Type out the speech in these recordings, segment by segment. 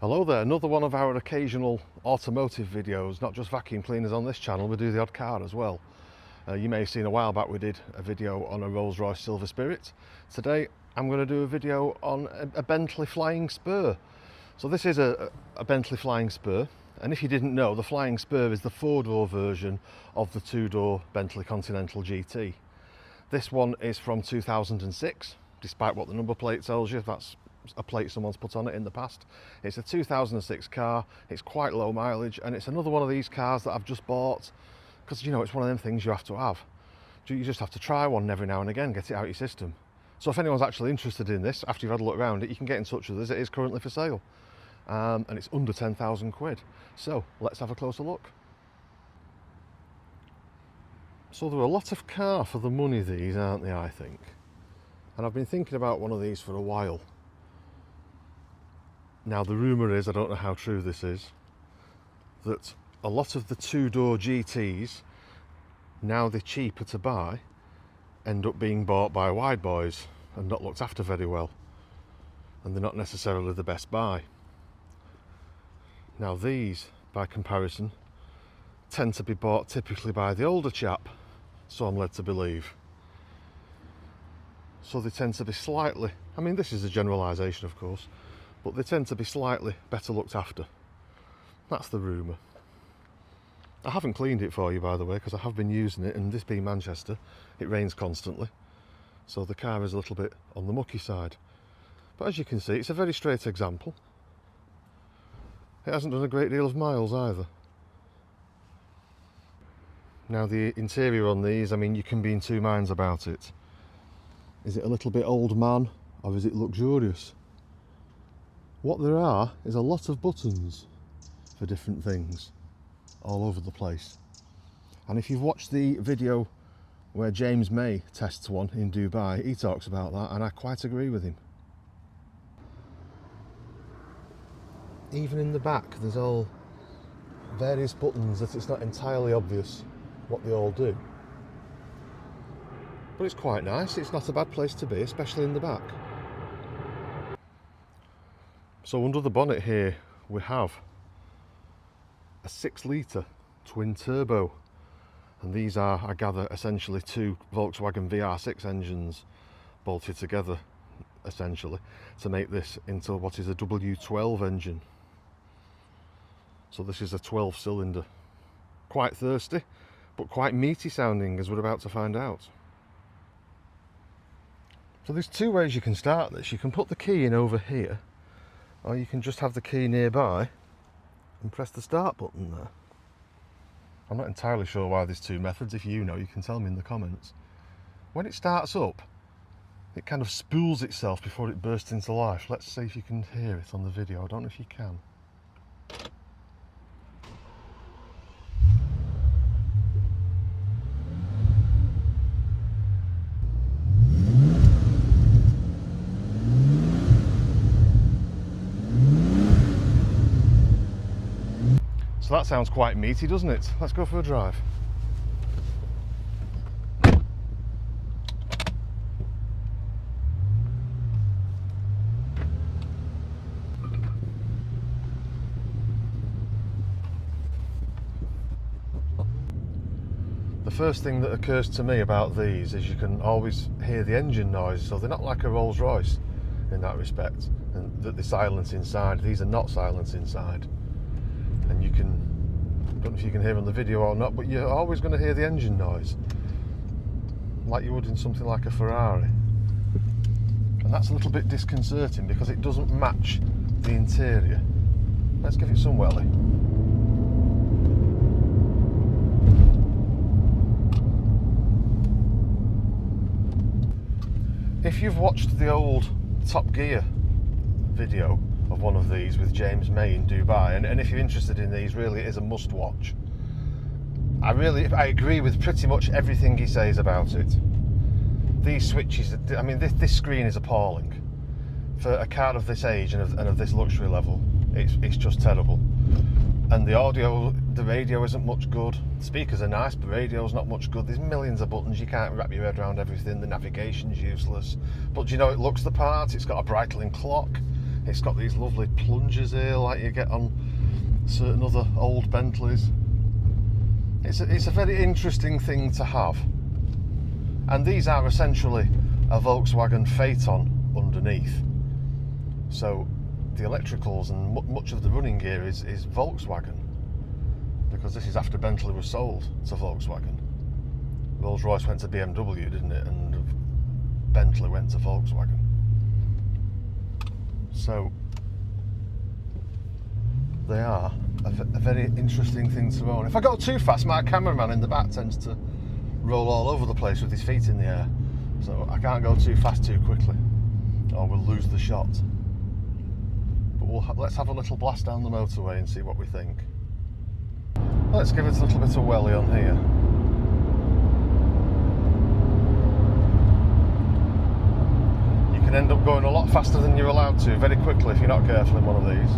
Hello there, another one of our occasional automotive videos, not just vacuum cleaners on this channel, we do the odd car as well. You may have seen a while back we did a video on a Rolls-Royce Silver Spirit. Today I'm going to do a video on a Bentley Flying Spur. So this is a Bentley Flying Spur, and if you didn't know, the Flying Spur is the four-door version of the two-door Bentley Continental GT. This one is from 2006, despite what the number plate tells you. That's a plate someone's put on it in the past. It's a 2006 car, it's quite low mileage, and it's another one of these cars that I've just bought because, you know, it's one of them things you have to have. You just have to try one every now and again, get it out of your system. So if anyone's actually interested in this, after you've had a look around it, you can get in touch with us. It is currently for sale, and it's under 10,000 quid. So let's have a closer look. So there are a lot of car for the money, these, aren't they, I think. And I've been thinking about one of these for a while. Now the rumour is, I don't know how true this is, that a lot of the two-door GTs, now they're cheaper to buy, end up being bought by wide boys and not looked after very well. And they're not necessarily the best buy. Now these, by comparison, tend to be bought typically by the older chap, so I'm led to believe. So they tend to be slightly, I mean this is a generalisation of course, but they tend to be slightly better looked after. That's the rumour. I haven't cleaned it for you, by the way, because I have been using it, and this being Manchester, it rains constantly. So the car is a little bit on the mucky side. But as you can see, it's a very straight example. It hasn't done a great deal of miles either. Now the interior on these, I mean, you can be in two minds about it. Is it a little bit old man, or is it luxurious? What there are is a lot of buttons for different things all over the place. And if you've watched the video where James May tests one in Dubai, he talks about that, and I quite agree with him. Even in the back there's all various buttons that it's not entirely obvious what they all do. But it's quite nice, it's not a bad place to be, especially in the back. So under the bonnet here we have a 6-litre twin turbo, and these are, I gather, essentially two Volkswagen VR6 engines bolted together essentially to make this into what is a W12 engine. So this is a 12-cylinder, quite thirsty but quite meaty sounding, as we're about to find out. So there's two ways you can start this. You can put the key in over here, or you can just have the key nearby and press the start button there. I'm not entirely sure why there's two methods. If you know, you can tell me in the comments. When it starts up, it kind of spools itself before it bursts into life. Let's see if you can hear it on the video. I don't know if you can. So that sounds quite meaty, doesn't it? Let's go for a drive. The first thing that occurs to me about these is you can always hear the engine noise, so they're not like a Rolls-Royce in that respect, and that they're silent inside. These are not silent inside. And you can, I don't know if you can hear on the video or not, but you're always going to hear the engine noise like you would in something like a Ferrari, and that's a little bit disconcerting because it doesn't match the interior. Let's give it some welly. If you've watched the old Top Gear video of one of these with James May in Dubai, and if you're interested in these, really it is a must watch. I agree with pretty much everything he says about it. These switches, I mean this screen is appalling. For a car of this age and of this luxury level, it's just terrible. And the audio, the radio isn't much good. Speakers are nice, but radio's not much good. There's millions of buttons, you can't wrap your head around everything. The navigation's useless. But you know, it looks the part, it's got a Breitling clock. It's got these lovely plungers here like you get on certain other old Bentleys. It's a very interesting thing to have. And these are essentially a Volkswagen Phaeton underneath. So the electricals and much of the running gear is Volkswagen, because this is after Bentley was sold to Volkswagen. Rolls-Royce went to BMW, didn't it? And Bentley went to Volkswagen. So they are a very interesting thing to own. If I go too fast, my cameraman in the back tends to roll all over the place with his feet in the air. So I can't go too fast too quickly, or we'll lose the shot. But let's have a little blast down the motorway and see what we think. Let's give it a little bit of welly on here. You can end up going a lot faster than you're allowed to very quickly if you're not careful in one of these.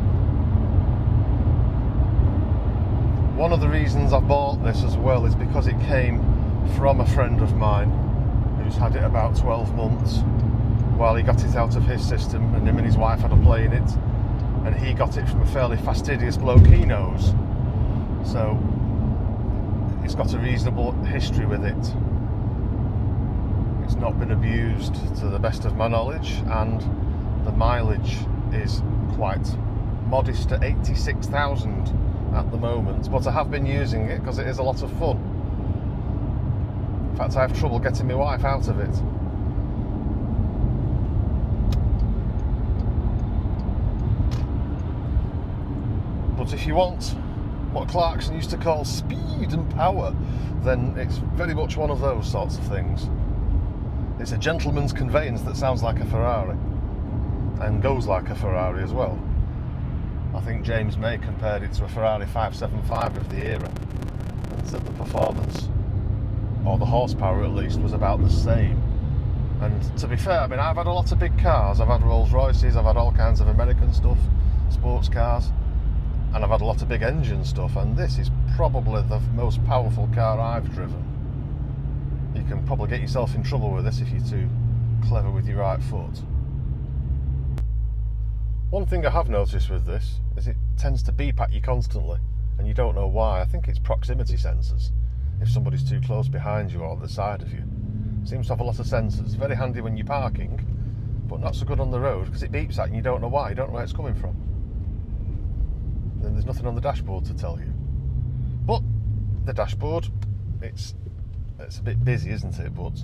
One of the reasons I bought this as well is because it came from a friend of mine who's had it about 12 months while he got it out of his system, and him and his wife had a play in it, and he got it from a fairly fastidious bloke he knows. So it's got a reasonable history with it. It's not been abused to the best of my knowledge, and the mileage is quite modest at 86,000 at the moment, but I have been using it because it is a lot of fun. In fact, I have trouble getting my wife out of it. But if you want what Clarkson used to call speed and power, then it's very much one of those sorts of things. It's a gentleman's conveyance that sounds like a Ferrari and goes like a Ferrari as well. I think James May compared it to a Ferrari 575 of the era, and said the performance, or the horsepower at least, was about the same. And to be fair, I mean, I've had a lot of big cars. I've had Rolls Royces, I've had all kinds of American stuff, sports cars, and I've had a lot of big engine stuff, and this is probably the most powerful car I've driven. You can probably get yourself in trouble with this if you're too clever with your right foot. One thing I have noticed with this is it tends to beep at you constantly, and you don't know why. I think it's proximity sensors. If somebody's too close behind you or the side of you, it seems to have a lot of sensors. Very handy when you're parking, but not so good on the road because it beeps at you and you don't know why. You don't know where it's coming from. Then there's nothing on the dashboard to tell you. But the dashboard, it's a bit busy, isn't it? But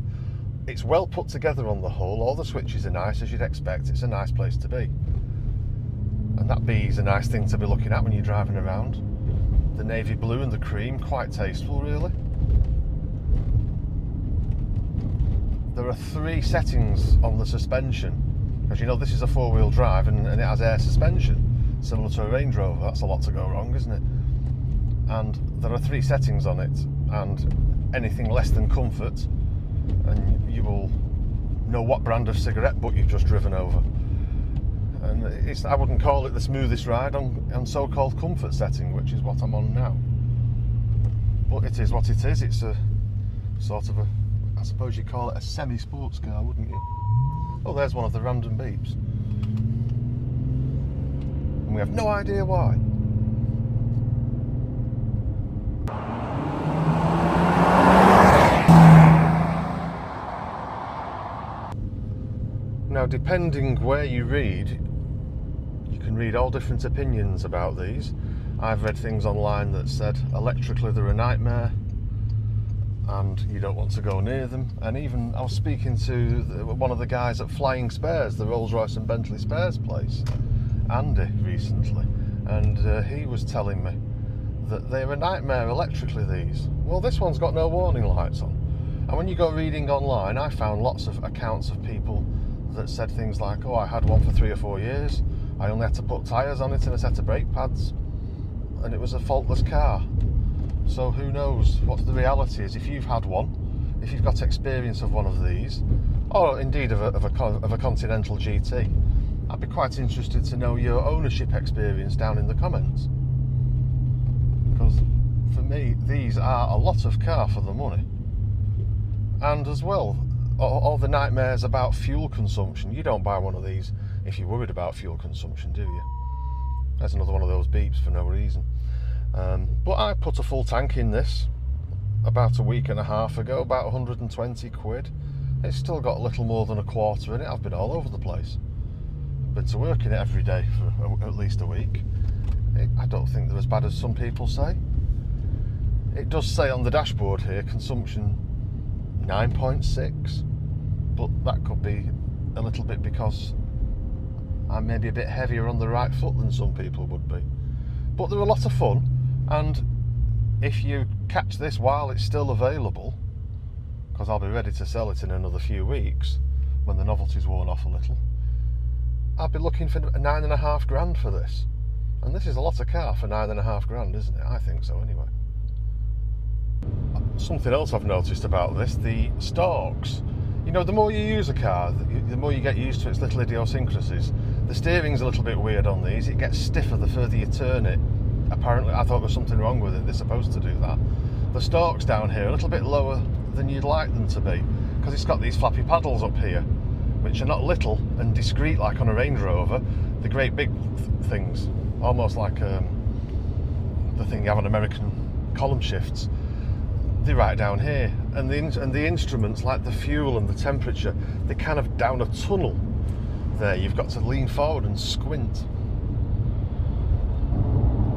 it's well put together on the whole. All the switches are nice, as you'd expect. It's a nice place to be. And that B is a nice thing to be looking at when you're driving around. The navy blue and the cream, quite tasteful really. There are 3 settings on the suspension. As you know, this is a 4-wheel drive and it has air suspension, similar to a Range Rover. That's a lot to go wrong, isn't it? And there are 3 settings on it, and anything less than comfort, and you will know what brand of cigarette butt you've just driven over. And I wouldn't call it the smoothest ride on so-called comfort setting, which is what I'm on now. But it is what it is. It's a sort of I suppose you'd call it a semi-sports car, wouldn't you? Oh, there's one of the random beeps. And we have no idea why. Now, depending where you read, you can read all different opinions about these. I've read things online that said electrically they're a nightmare and you don't want to go near them. And even I was speaking to one of the guys at Flying Spurs, the Rolls Royce and Bentley Spurs place, Andy, recently, and he was telling me that they're a nightmare electrically, these. Well, this one's got no warning lights on. And when you go reading online, I found lots of accounts of people that said things like, oh, I had one for 3 or 4 years, I only had to put tyres on it and a set of brake pads, and it was a faultless car. So who knows what the reality is. If you've had one, if you've got experience of one of these, or indeed of a Continental GT, I'd be quite interested to know your ownership experience down in the comments. Because for me, these are a lot of car for the money. And as well, all the nightmares about fuel consumption. You don't buy one of these if you're worried about fuel consumption, do you? There's another one of those beeps for no reason. But I put a full tank in this about a week and a half ago, about 120 quid. It's still got a little more than a quarter in it. I've been all over the place. I've been to work in it every day for at least a week. I don't think they're as bad as some people say. It does say on the dashboard here, consumption 9.6, but that could be a little bit because I'm maybe a bit heavier on the right foot than some people would be. But they're a lot of fun, and if you catch this while it's still available, because I'll be ready to sell it in another few weeks when the novelty's worn off a little, I'd be looking for 9.5 grand for this. And this is a lot of car for 9.5 grand, isn't it? I think so anyway. Something else I've noticed about this, the stalks. You know, the more you use a car, the more you get used to its little idiosyncrasies. The steering's a little bit weird on these. It gets stiffer the further you turn it. Apparently, I thought there was something wrong with it. They're supposed to do that. The stalks down here are a little bit lower than you'd like them to be, because it's got these flappy paddles up here, which are not little and discreet like on a Range Rover. The great big things, almost like the thing you have on American column shifts. They're right down here, and the instruments like the fuel and the temperature, they're kind of down a tunnel there. You've got to lean forward and squint.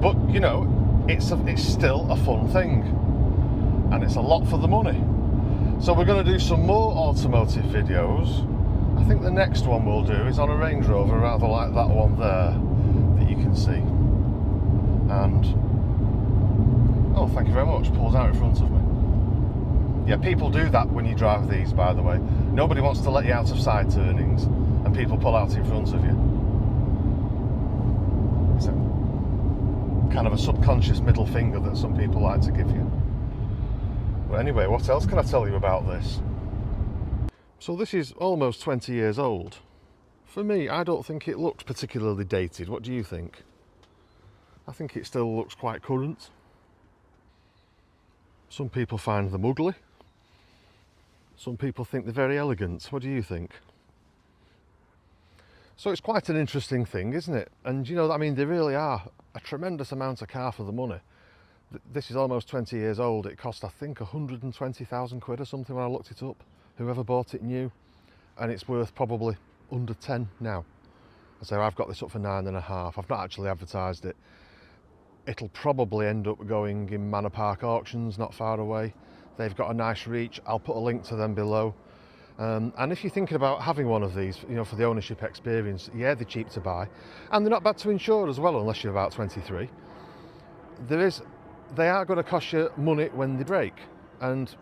But you know, it's still a fun thing, and it's a lot for the money. So we're going to do some more automotive videos. I think the next one we'll do is on a Range Rover, rather like that one there that you can see. And oh, thank you very much, pulls out in front of me. Yeah, people do that when you drive these, by the way. Nobody wants to let you out of side turnings, and people pull out in front of you. It's a kind of a subconscious middle finger that some people like to give you. But anyway, what else can I tell you about this? So this is almost 20 years old. For me, I don't think it looks particularly dated. What do you think? I think it still looks quite current. Some people find them ugly. Some people think they're very elegant. What do you think? So it's quite an interesting thing, isn't it? And you know, I mean, they really are a tremendous amount of car for the money. This is almost 20 years old. It cost, I think, 120,000 quid or something when I looked it up. Whoever bought it new. And it's worth probably under 10 now. So I've got this up for 9.5. I've not actually advertised it. It'll probably end up going in Manor Park auctions not far away. They've got a nice reach. I'll put a link to them below. And if you're thinking about having one of these, you know, for the ownership experience, yeah, they're cheap to buy. And they're not bad to insure as well, unless you're about 23. They are going to cost you money when they break. And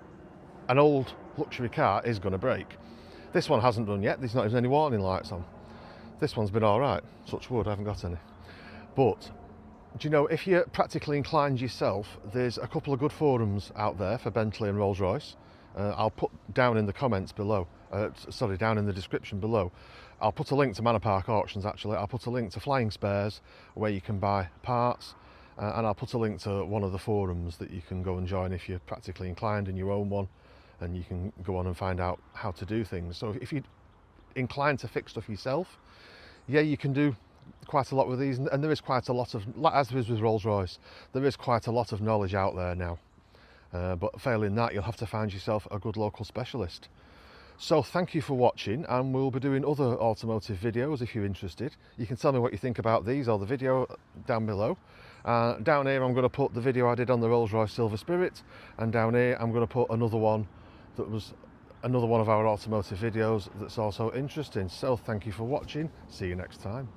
an old luxury car is going to break. This one hasn't done yet. There's not even any warning lights on. This one's been all right. Touch wood, I haven't got any. But do you know, if you're practically inclined yourself, there's a couple of good forums out there for Bentley and Rolls-Royce. I'll put down in the comments below, down in the description below. I'll put a link to Manor Park auctions actually. I'll put a link to Flying Spurs where you can buy parts, and I'll put a link to one of the forums that you can go and join if you're practically inclined and you own one, and you can go on and find out how to do things. So if you're inclined to fix stuff yourself, yeah, you can do quite a lot with these, and there is quite a lot of, as there is with Rolls-Royce, there is quite a lot of knowledge out there now. But failing that, you'll have to find yourself a good local specialist. So thank you for watching, and we'll be doing other automotive videos if you're interested. You can tell me what you think about these or the video down below. Down here I'm going to put the video I did on the Rolls-Royce Silver Spirit, and down here I'm going to put another one that was another one of our automotive videos that's also interesting. So thank you for watching. See you next time.